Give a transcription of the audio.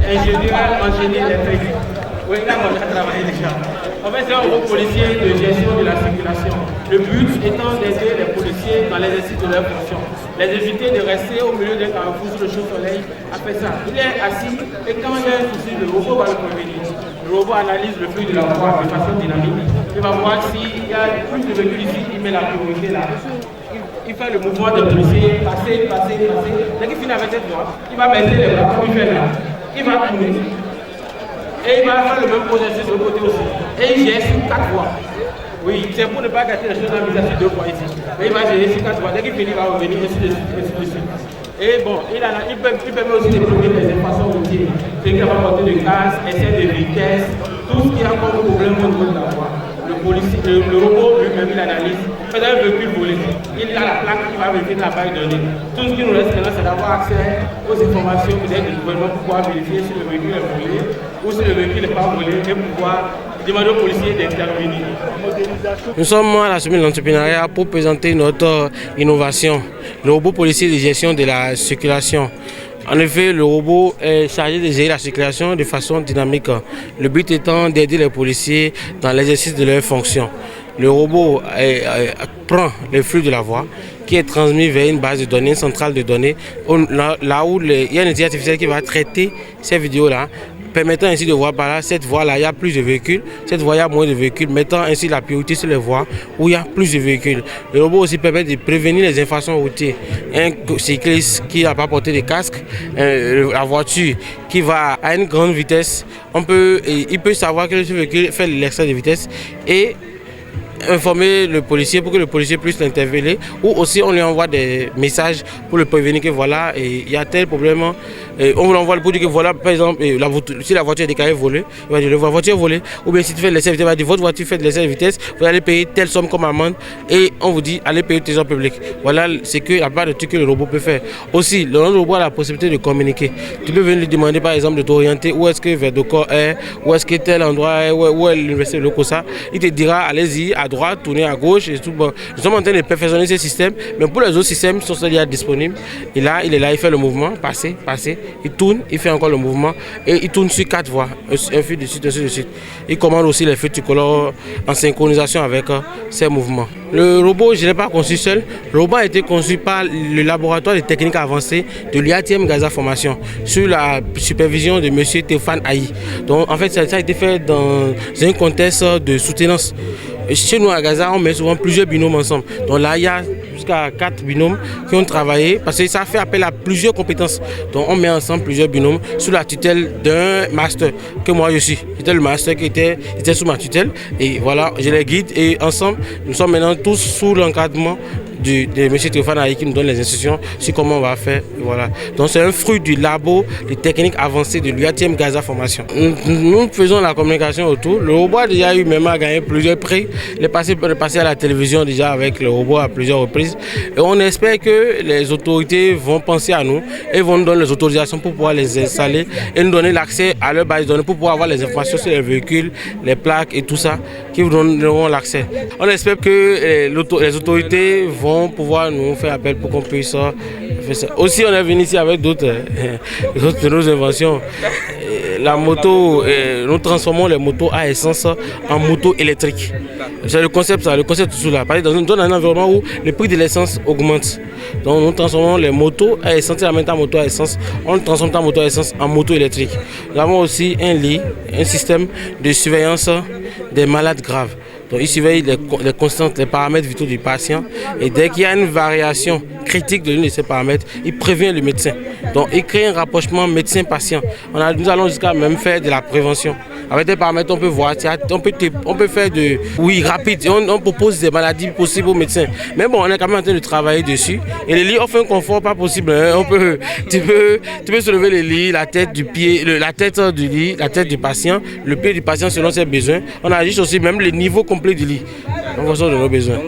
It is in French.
ingénieur en génie électrique. Oui, là, on a travaillé déjà. En fait, c'est un groupe policier de gestion de la circulation. Le but étant d'aider les policiers dans l'exercice de leurs fonctions. Les éviter de rester au milieu d'un carrefour sous le chaud soleil à faire ça. Il est assis et quand il y a un souci, le robot va le prévenir. Le robot analyse le flux de la voie de façon dynamique. Il va voir s'il y a plus de véhicules ici, il met la priorité là. Il fait le mouvement des policiers, passer. Dès qu'il finit avec cette voie, il va baisser les bras comme il fait là. Il va tourner. Et il va faire le même processus de l'autre côté aussi. Et il gère sur 4 voies. Oui, c'est pour ne pas gâter les choses en mise sur 2 voies ici. Mais il va gérer sur 4 voies. Dès qu'il finit, il va revenir ainsi de suite. Et bon, il permet aussi de prévenir les infractions routières. Ce qui va porter de casse, excès de vitesse, tout ce qui a comme problème au niveau de la voie. Le robot lui-même, il analyse. Fait un véhicule volé. Il a la plaque qui va vérifier la base de données. Tout ce qui nous reste maintenant, c'est d'avoir accès aux informations peut-être du gouvernement pour pouvoir vérifier si le véhicule est volé ou si le véhicule n'est pas volé et pouvoir demander aux policiers d'intervenir. Nous sommes à la semaine de l'entrepreneuriat pour présenter notre innovation, le robot policier de gestion de la circulation. En effet, le robot est chargé de gérer la circulation de façon dynamique. Le but étant d'aider les policiers dans l'exercice de leurs fonctions. Le robot prend le flux de la voie qui est transmis vers une base de données, une centrale de données, là où il y a une intelligence artificielle qui va traiter ces vidéos-là, permettant ainsi de voir par là, cette voie-là, il y a plus de véhicules, cette voie, il y a moins de véhicules, mettant ainsi la priorité sur les voies où il y a plus de véhicules. Le robot aussi permet de prévenir les infractions routières. Un cycliste qui n'a pas porté de casque, la voiture qui va à une grande vitesse, il peut savoir que ce véhicule fait l'excès de vitesse et informer le policier pour que le policier puisse l'interpeller, ou aussi on lui envoie des messages pour le prévenir que voilà, il y a tel problème. On lui envoie pour dire que voilà, par exemple, si la voiture est déclarée volée, il va dire la voiture est volée, ou bien si tu fais de l'excès de vitesse, il va dire votre voiture fait de l'excès de vitesse, vous allez payer telle somme comme amende et on vous dit allez payer le trésor public. Voilà, c'est que la part de trucs que le robot peut faire. Aussi, le robot a la possibilité de communiquer. Tu peux venir lui demander par exemple de t'orienter où est-ce que Verdocor est, où est-ce que tel endroit est, où est l'université de Lokossa. Il te dira allez-y à droite, tournez à gauche et tout. Bon, nous sommes en train de perfectionner ce système, mais pour les autres systèmes, ils sont déjà disponibles. Et là, il est là, il fait le mouvement, passer. Il tourne, il fait encore le mouvement et il tourne sur 4 voies, un fil de suite, ainsi de suite. Il commande aussi les feux tricolores en synchronisation avec ces mouvements. Le robot, je ne l'ai pas conçu seul. Le robot a été conçu par le laboratoire de techniques avancées de l'IATM Gaza Formation sous la supervision de M. Théophane Aïe. Donc en fait, ça a été fait dans un contexte de soutenance. Chez nous à Gaza, on met souvent plusieurs binômes ensemble. Donc là, il y a jusqu'à 4 binômes qui ont travaillé parce que ça fait appel à plusieurs compétences. Donc on met ensemble plusieurs binômes sous la tutelle d'un master que moi je suis. C'était le master qui était sous ma tutelle et voilà, je les guide et ensemble, nous sommes maintenant tous sous l'encadrement de M. Théophane Aïe qui nous donne les instructions sur comment on va faire. Voilà. Donc c'est un fruit du labo de techniques avancées de l'UATM Gaza Formation. Nous faisons la communication autour. Le robot a déjà eu même à gagner plusieurs prix. Il est passé à la télévision déjà avec le robot à plusieurs reprises. Et on espère que les autorités vont penser à nous et vont nous donner les autorisations pour pouvoir les installer et nous donner l'accès à leur base de données pour pouvoir avoir les informations sur les véhicules, les plaques et tout ça qui vous donneront l'accès. On espère que les autorités vont pouvoir nous faire appel pour qu'on puisse faire ça. Aussi, on est venu ici avec d'autres de nos inventions. La moto, nous transformons les motos à essence en motos électriques. C'est le concept ça, le concept tout là. Dans un environnement où le prix de l'essence augmente. Donc nous transformons les motos à essence, en même temps moto à essence, on transforme ta moto à essence en moto électrique. Nous avons aussi un système de surveillance des malades graves. Donc il surveille les constantes, les paramètres vitaux du patient et dès qu'il y a une variation critique de l'une de ces paramètres, il prévient le médecin. Donc il crée un rapprochement médecin-patient. Nous allons jusqu'à même faire de la prévention. Avec des paramètres, on peut voir, on peut faire rapide. On propose des maladies possibles aux médecins. Mais bon, on est quand même en train de travailler dessus. Et les lits offrent un confort pas possible. Hein. Tu peux soulever les lits, la tête du pied, la tête du lit, la tête du patient, le pied du patient selon ses besoins. On ajuste aussi même le niveau complet du lit en fonction de nos besoins.